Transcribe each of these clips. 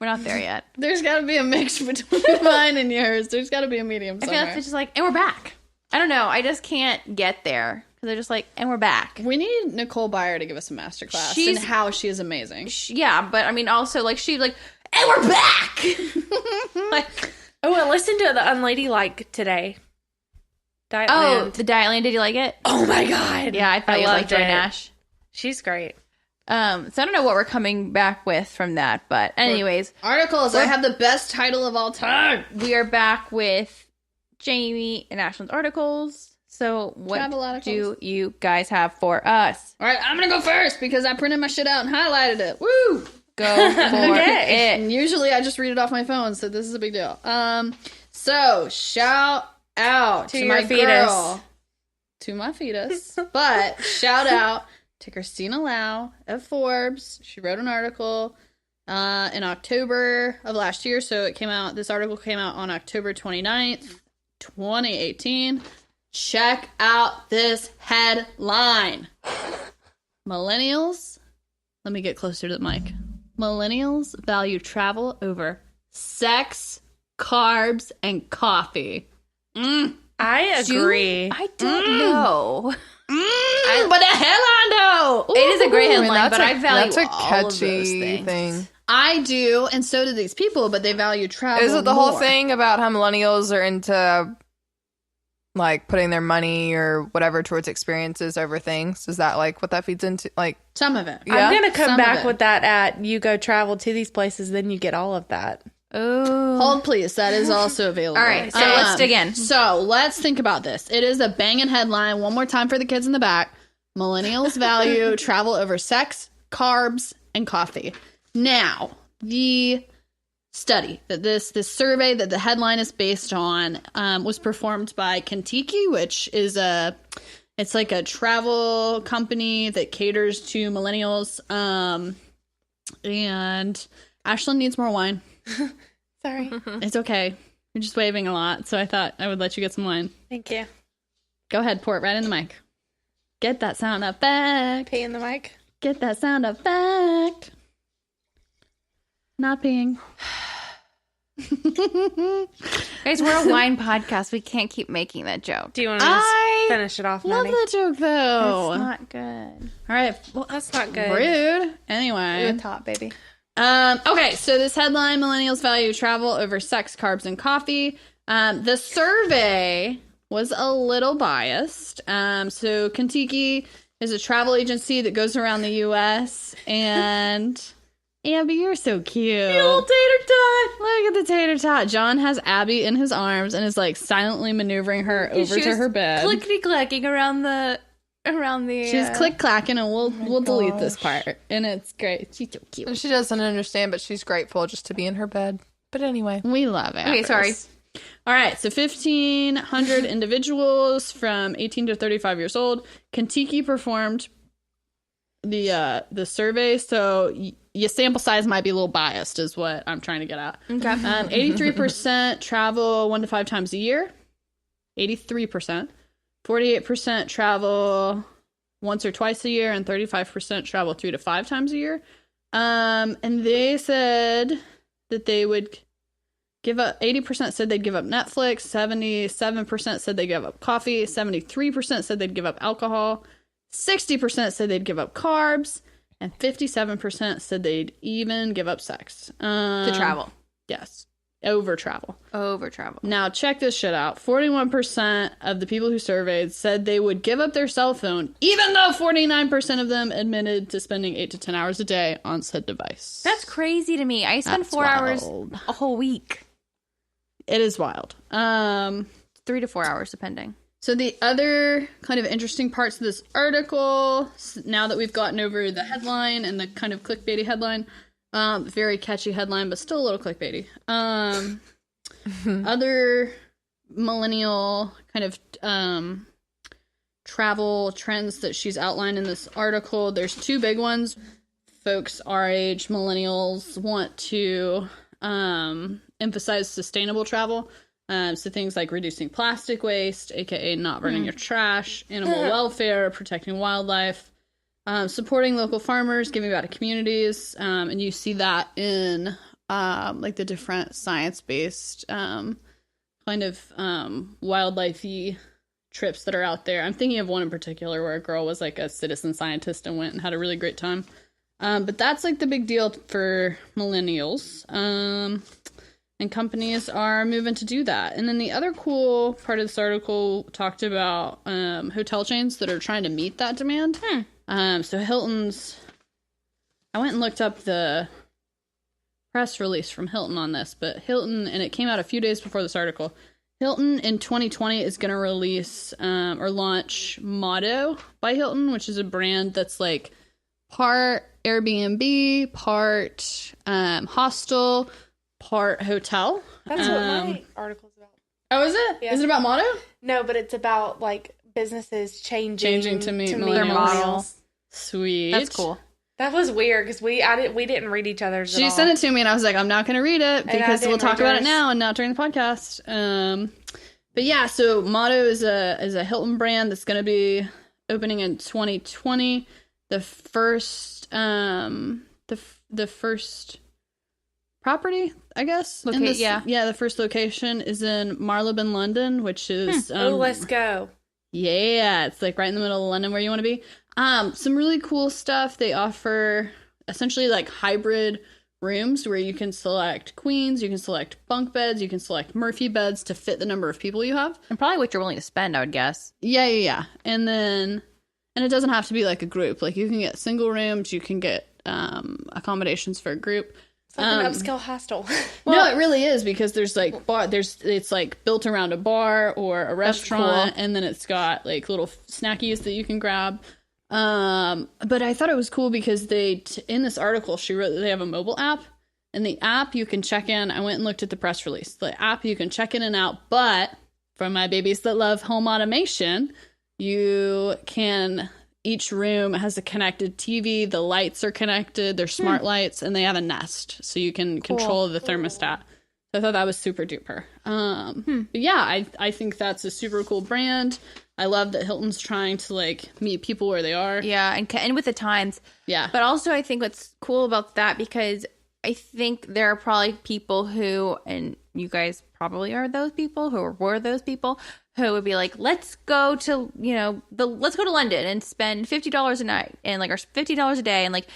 We're not there yet. There's got to be a mix between mine and yours. There's got to be a medium somewhere. I feel like it's just like, and we're back. I don't know. I just can't get there. Because they're just like, and we're back. We need Nicole Byer to give us a masterclass and how she is amazing. Yeah, but I mean, also, like, she's like, and we're back! Like, I listened to the Unladylike today. Dietland. The Dietland, did you like it? Oh my God. Yeah, I thought you liked Joy it. Nash. She's great. So I don't know what we're coming back with from that, but anyways. Articles. I have the best title of all time. We are back with Jamie and Ashlyn's articles. So what do you guys have for us? All right, I'm going to go first because I printed my shit out and highlighted it. Woo! Go for it. And usually I just read it off my phone, so this is a big deal. So shout out to my girl. To my fetus. But shout out to Christina Lau of Forbes. She wrote an article in October of last year. So it came out, this article came out on October 29th, 2018. Check out this headline. Millennials, let me get closer to the mic. Millennials value travel over sex, carbs, and coffee. I agree. I don't know. But the headline, though. It is a great headline, but I value that's a all catchy of those things. thing. I do, and so do these people, but they value travel. Is it the more. whole thing about how millennials are into like putting their money or whatever towards experiences over things? Is that like what that feeds into? Like Some of it. Yeah. I'm going to come Some back of it. with that at you go travel to these places, then you get all of that. Oh. Hold, please. That is also available. All right, so let's dig in. So let's think about this. It is a banging headline. One more time for the kids in the back. Millennials value travel over sex, carbs, and coffee. Now, the study that this survey that the headline is based on was performed by Kentucky, which is it's like a travel company that caters to millennials. And Ashlyn needs more wine. Sorry. It's okay. You're just waving a lot, so I thought I would let you get some wine. Thank you. Go ahead, pour it right in the mic. Get that sound effect. Pee in the mic. Get that sound effect. Not peeing. Guys, we're a wine podcast. We can't keep making that joke. Do you want to finish it off, Love Maddie? that joke, though. That's not good. All right. Well, that's not good. Rude. Anyway. You're the top, baby. Okay, so this headline, millennials value travel over sex, carbs, and coffee. The survey was a little biased. So Kentucky is a travel agency that goes around the U.S. and Abby, you're so cute. The old tater tot. Look at the tater tot. John has Abby in his arms and is like silently maneuvering her over to her bed. Clickety clacking around the. She's click clacking, and we'll delete this part. And it's great. She's so cute. she doesn't understand, but she's grateful just to be in her bed. But anyway, We love it. Okay, sorry. All right, so 1,500 individuals from 18 to 35 years old. Kentucky performed the survey, so your sample size might be a little biased, is what I'm trying to get at. Okay. 83% travel 1 to 5 times a year. 83%. 48% travel once or twice a year, and 35% travel 3 to 5 times a year. And they said that they would give up, 80% said they'd give up Netflix, 77% said they'd give up coffee, 73% said they'd give up alcohol, 60% said they'd give up carbs, and 57% said they'd even give up sex. To travel. Yes. Over travel. Now, check this shit out. 41% of the people who surveyed said they would give up their cell phone, even though 49% of them admitted to spending 8 to 10 hours a day on said device. That's crazy to me. I spend That's 4 hours wild. a whole week. It is wild. 3 to 4 hours, depending. So the other kind of interesting parts of this article, now that we've gotten over the headline and the kind of clickbaity headline, very catchy headline, but still a little clickbaity. Other millennial kind of travel trends that she's outlined in this article, there's 2 big ones. Folks our age, millennials, want to emphasize sustainable travel. So things like reducing plastic waste, aka not burning your trash, animal welfare, protecting wildlife. supporting local farmers, giving back to communities, and you see that in like the different science-based kind of wildlife-y trips that are out there. I'm thinking of one in particular where a girl was like a citizen scientist and went and had a really great time. But that's like the big deal for millennials. And companies are moving to do that. And then the other cool part of this article talked about hotel chains that are trying to meet that demand. So Hilton's, I went and looked up the press release from Hilton on this, but Hilton, and it came out a few days before this article, Hilton in 2020 is going to release or launch Motto by Hilton, which is a brand that's like part Airbnb, part hostel, part hotel. That's what my article's about. Oh, is it? Yeah. Is it about Motto? No, but it's about like businesses changing to meet their millennials. model. Sweet. That's cool. That was weird because we didn't read each other's. She sent it to me and I was like, I'm not going to read it because we'll talk about it now and not during the podcast. But yeah, so Motto is a Hilton brand that's going to be opening in 2020. The first the first property, I guess. The first location is in Marylebone, London, which is let's go. Yeah, it's like right in the middle of London where you want to be. Some really cool stuff. They offer essentially like hybrid rooms where you can select queens, you can select bunk beds, you can select Murphy beds to fit the number of people you have. And probably what you're willing to spend, I would guess. Yeah. And it doesn't have to be like a group. Like you can get single rooms, you can get accommodations for a group. It's like an upscale hostel. No, it really is because there's like it's like built around a bar or a restaurant, and then it's got like little snackies that you can grab. But I thought it was cool because in this article she wrote that they have a mobile app, and the app you can check in. I went and looked at the press release. The app you can check in and out, but for my babies that love home automation, each room has a connected TV, the lights are connected, they're smart lights, and they have a Nest, so you can control the thermostat. So I thought that was super duper. But yeah, I think that's a super cool brand. I love that Hilton's trying to like meet people where they are. Yeah, and with the times. Yeah. But also I think what's cool about that, because I think there are probably people who, and you guys probably are those people who were those people who would be like, let's go to London and spend $50 a night and like, or $50 a day and like,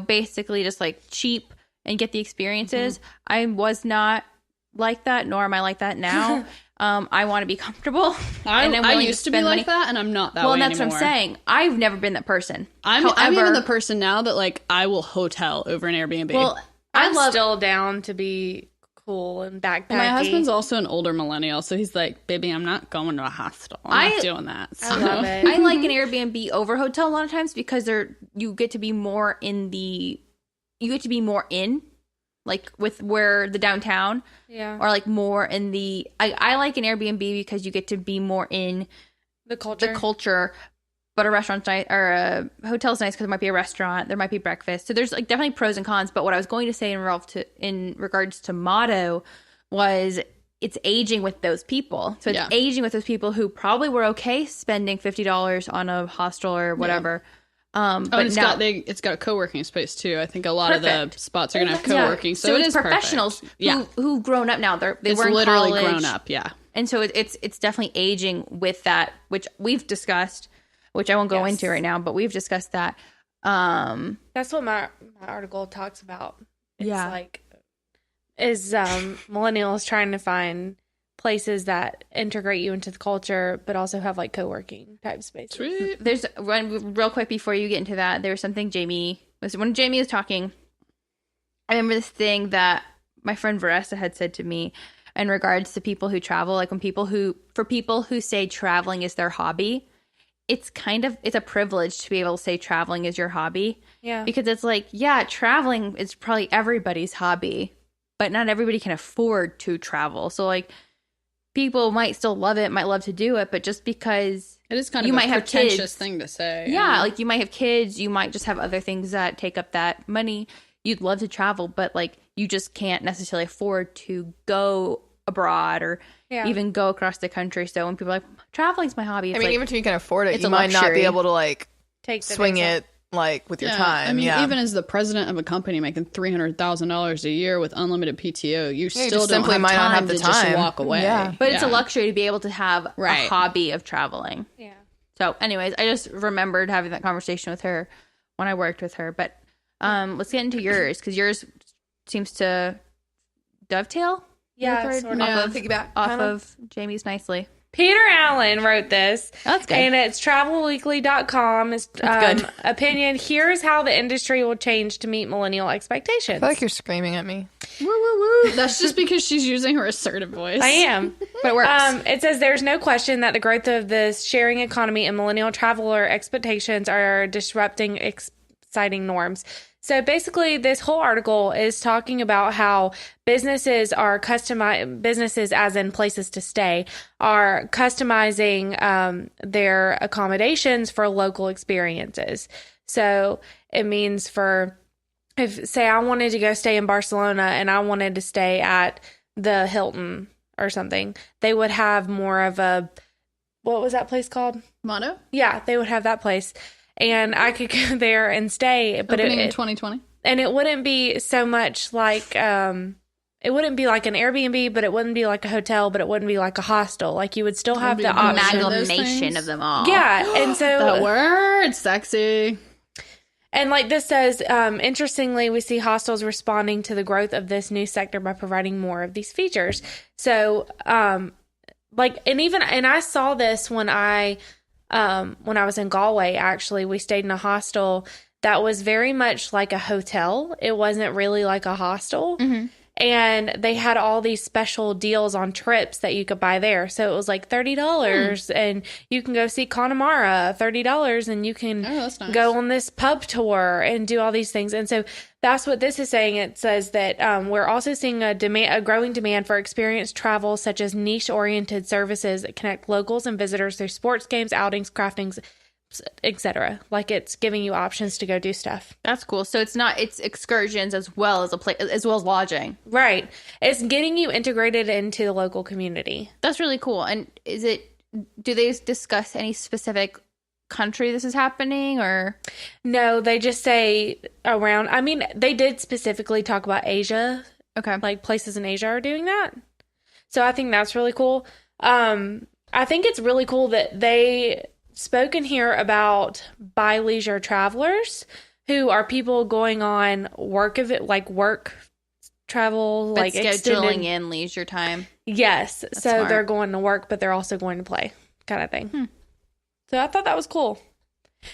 basically just like cheap and get the experiences. I was not like that, nor am I like that now. I want to be comfortable. I used to be like that, and I'm not that way anymore. Well, that's what I'm saying. I've never been that person. I'm even the person now that like I will hotel over an Airbnb. Well, I'm still down to be cool and backpacking. My husband's also an older millennial, so he's like, baby, I'm not going to a hostel. I'm not doing that. So. I love it. I like an Airbnb over hotel a lot of times because you get to be more in like with where the downtown, or like more in the. I like an Airbnb because you get to be more in the culture. But a restaurant's nice, or a hotel's nice because there might be a restaurant, there might be breakfast. So there's like definitely pros and cons. But what I was going to say in regards to Motto was it's aging with those people. So it's aging with those people who probably were okay spending $50 on a hostel or whatever. But it's got a co-working space too. I think a lot of the spots are going to have co-working. So it is professionals who've grown up now. They were literally college, grown up. Yeah. And so it's definitely aging with that, which we've discussed. Which I won't go into right now, but we've discussed that. That's what my article talks about. It's millennials trying to find places that integrate you into the culture, but also have like co-working type spaces. Sweet. There's real quick before you get into that. There was something when Jamie was talking. I remember this thing that my friend Vanessa had said to me in regards to people who travel, like for people who say traveling is their hobby. It's a privilege to be able to say traveling is your hobby. Yeah. Because it's like, traveling is probably everybody's hobby, but not everybody can afford to travel. So like people might still love it, might love to do it, but just because it is kind of a pretentious thing to say. Yeah, like you might have kids, you might just have other things that take up that money. You'd love to travel, but like you just can't necessarily afford to go abroad or even go across the country. So when people are like, traveling's my hobby, it's even if you can afford it, you might not be able to like swing it like with your time. I mean, even as the president of a company making $300,000 a year with unlimited PTO, you still just don't simply have might not time have the to just time. walk away. Yeah. But it's a luxury to be able to have a Right. hobby of traveling. Yeah. So, anyways, I just remembered having that conversation with her when I worked with her. But let's get into yours, because yours seems to dovetail. Yeah, with sort of. Yeah. piggyback. off Kind of. of Jamie's nicely. Peter Allen wrote this. That's good. And it's travelweekly.com. It's That's good. opinion. Here's how the industry will change to meet millennial expectations. I feel like you're screaming at me. Woo, woo, woo. That's just because she's using her assertive voice. I am. But it works. It says there's no question that the growth of the sharing economy and millennial traveler expectations are disrupting exciting norms. So basically, this whole article is talking about how businesses are businesses as in places to stay, are customizing their accommodations for local experiences. So it means if, say, I wanted to go stay in Barcelona and I wanted to stay at the Hilton or something, they would have more of a, what was that place called? Motto? Yeah, they would have that place. And I could go there and stay, but Opening in 2020. and it wouldn't be so much like it wouldn't be like an Airbnb, but it wouldn't be like a hotel, but it wouldn't be like a hostel. Like you would still have be the an option. Amalgamation of them all. Yeah, and so That word, sexy. and like this says, interestingly, we see hostels responding to the growth of this new sector by providing more of these features. So, and I saw this when I was in Galway. Actually, we stayed in a hostel that was very much like a hotel. It wasn't really like a hostel. Mm-hmm. And they had all these special deals on trips that you could buy there. So it was like $30 and you can go see Connemara, $30, and you can that's nice. go on this pub tour and do all these things. And so that's what this is saying. It says that we're also seeing a growing demand for experienced travel, such as niche-oriented services that connect locals and visitors through sports games, outings, craftings, etc. Like it's giving you options to go do stuff. That's cool. So it's excursions as well as as well as lodging. Right. It's getting you integrated into the local community. That's really cool. And do they discuss any specific country this is happening, or? No, they just say around. I mean, they did specifically talk about Asia. Okay. Like places in Asia are doing that. So I think that's really cool. I think it's really cool that they spoken here about by leisure travelers, who are people going on work travel, But like scheduling extended. in leisure time. Yes, so smart. they're going to work, but they're also going to play, kind of thing. So I thought that was cool.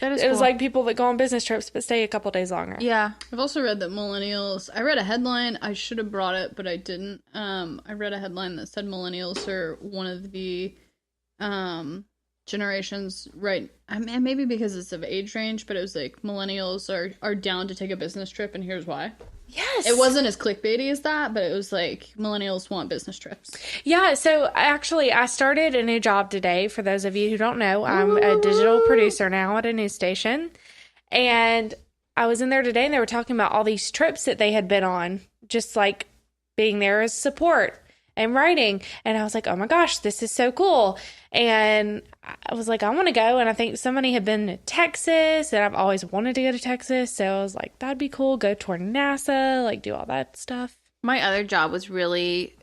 That is It was like people that go on business trips but stay a couple days longer. yeah. I've also read that millennials, I read a headline, I should have brought it, but I didn't. I read a headline that said millennials are one of the generations, right? I mean, maybe because it's of age range, but it was like millennials are down to take a business trip, and here's why. Yes. It wasn't as clickbaity as that, but it was like millennials want business trips. Yeah, so actually, I started a new job today. For those of you who don't know, I'm a digital producer now at a news station. And I was in there today and they were talking about all these trips that they had been on, just like being there as support and writing. And I was like, oh my gosh, this is so cool. And I was like, I want to go. And I think somebody had been to Texas, and I've always wanted to go to Texas. So I was like, that'd be cool. Go tour NASA, like do all that stuff. My other job was really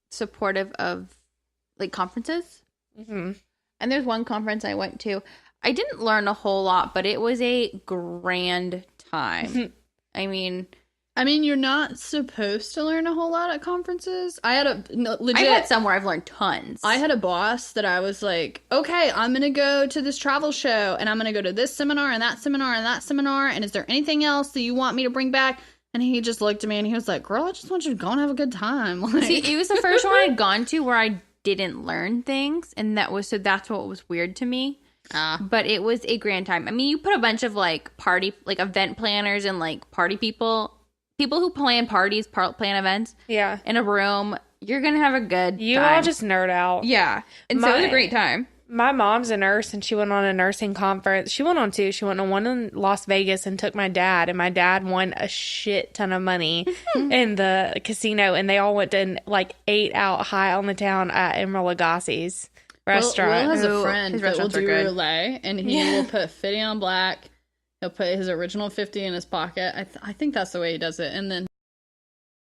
supportive of like conferences. Mm-hmm. And there's one conference I went to. I didn't learn a whole lot, but it was a grand time. I mean, you're not supposed to learn a whole lot at conferences. I had legit. I've had some where I've learned tons. I had a boss that I was like, okay, I'm going to go to this travel show, and I'm going to go to this seminar and that seminar and that seminar, and is there anything else that you want me to bring back? And he just looked at me and he was like, girl, I just want you to go and have a good time. Like, See, it was the first one I'd gone to where I didn't learn things, and that's what was weird to me. But it was a grand time. I mean, you put a bunch of like party, like event planners and like party people who plan parties, plan events, Yeah. in a room. You're gonna have a good You time. all just nerd out. yeah, and so it was a great time. My mom's a nurse, and she went on a nursing conference. She went on two. She went on one in Las Vegas and took my dad, and my dad won a shit ton of money in the casino, and they all went to like ate out high on the town at Emerald Lagasse's. restaurant. Will has Ooh, a friend his that will restaurants are do good. roulette, and he will put 50 on black. He'll put his original 50 in his pocket. I think that's the way he does it. And then